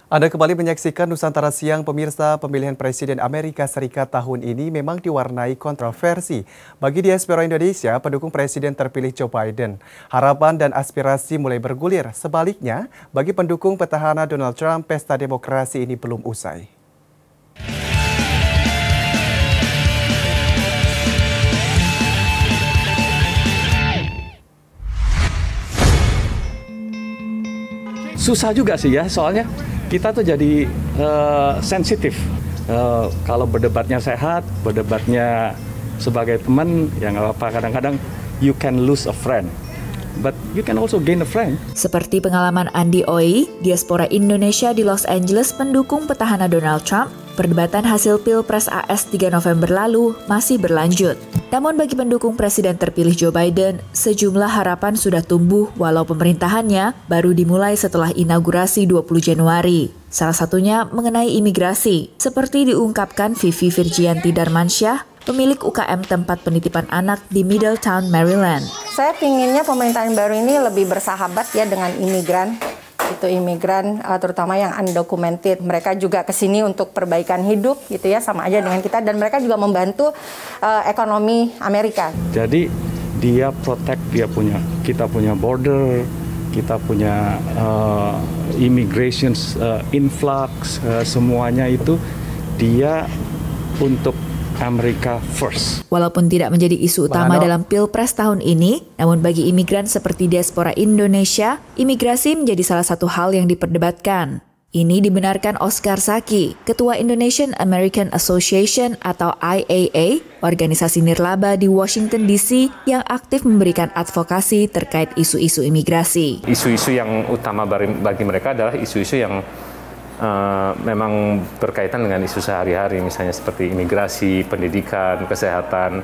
Anda kembali menyaksikan Nusantara Siang, pemirsa. Pemilihan Presiden Amerika Serikat tahun ini memang diwarnai kontroversi. Bagi diaspora Indonesia, pendukung Presiden terpilih Joe Biden, harapan dan aspirasi mulai bergulir. Sebaliknya, bagi pendukung petahana Donald Trump, pesta demokrasi ini belum usai. Susah juga sih ya, soalnya kita tuh jadi sensitif. Kalau berdebatnya sehat, berdebatnya sebagai teman, ya nggak apa-apa. Kadang-kadang you can lose a friend, but you can also gain a friend. Seperti pengalaman Andi Oi, diaspora Indonesia di Los Angeles pendukung petahana Donald Trump, perdebatan hasil Pilpres AS 3 November lalu masih berlanjut. Namun bagi pendukung Presiden terpilih Joe Biden, sejumlah harapan sudah tumbuh walau pemerintahannya baru dimulai setelah inaugurasi 20 Januari. Salah satunya mengenai imigrasi, seperti diungkapkan Vivi Virgianti Darmansyah, pemilik UKM tempat penitipan anak di Middletown, Maryland. Saya pinginnya pemerintahan baru ini lebih bersahabat ya dengan imigran. Itu imigran terutama yang undocumented, mereka juga kesini untuk perbaikan hidup gitu ya, sama aja dengan kita, dan mereka juga membantu ekonomi Amerika. Jadi dia protect, kita punya border, kita punya immigration influx, semuanya itu dia untuk America first. Walaupun tidak menjadi isu utama dalam Pilpres tahun ini, namun bagi imigran seperti diaspora Indonesia, imigrasi menjadi salah satu hal yang diperdebatkan. Ini dibenarkan Oscar Saki, Ketua Indonesian American Association atau IAA, organisasi nirlaba di Washington DC yang aktif memberikan advokasi terkait isu-isu imigrasi. Isu-isu yang utama bagi mereka adalah isu-isu yang memang berkaitan dengan isu sehari-hari, misalnya seperti imigrasi, pendidikan, kesehatan,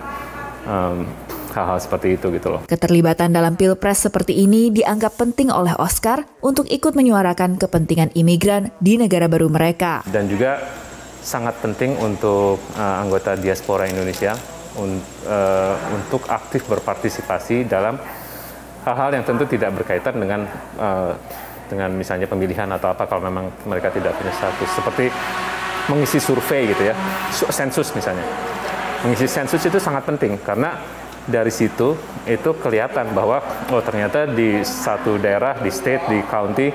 hal-hal seperti itu gitu loh. Keterlibatan dalam Pilpres seperti ini dianggap penting oleh Oscar untuk ikut menyuarakan kepentingan imigran di negara baru mereka. Dan juga sangat penting untuk anggota diaspora Indonesia untuk aktif berpartisipasi dalam hal-hal yang tentu tidak berkaitan dengan misalnya pemilihan atau apa, kalau memang mereka tidak punya status, seperti mengisi survei gitu ya, sensus misalnya. Mengisi sensus itu sangat penting karena dari situ itu kelihatan bahwa ternyata di satu daerah, di state, di county,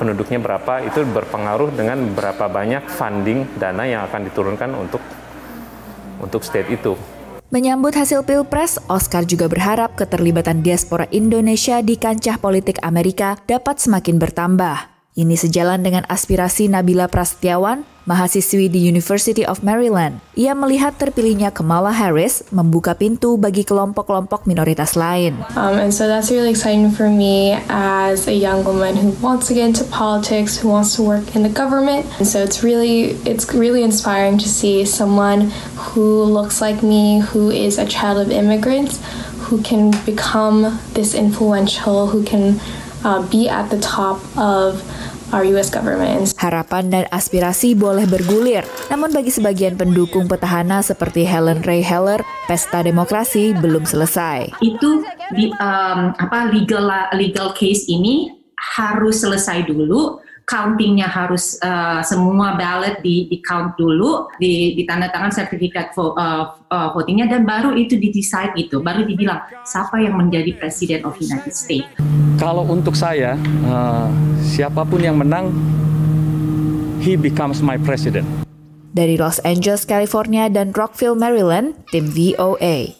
penduduknya berapa, itu berpengaruh dengan berapa banyak funding dana yang akan diturunkan untuk state itu. Menyambut hasil Pilpres, Oscar juga berharap keterlibatan diaspora Indonesia di kancah politik Amerika dapat semakin bertambah. Ini sejalan dengan aspirasi Nabila Prasetyawan, mahasiswi di University of Maryland. Ia melihat terpilihnya Kamala Harris membuka pintu bagi kelompok-kelompok minoritas lain. And so that's really exciting for me as a young woman who wants to get into politics, who wants to work in the government. And so it's really inspiring to see someone who looks like me, who is a child of immigrants, who can become this influential, who can be at the top of our U.S. government. Harapan dan aspirasi boleh bergulir, namun bagi sebagian pendukung petahana seperti Helen Ray Heller, pesta demokrasi belum selesai. Itu legal case ini harus selesai dulu. Countingnya harus semua ballot di count dulu, ditandatangan sertifikat votingnya, dan baru itu di-decide itu, baru dibilang siapa yang menjadi President of United States. Kalau untuk saya, siapapun yang menang, he becomes my president. Dari Los Angeles, California dan Rockville, Maryland, tim VOA.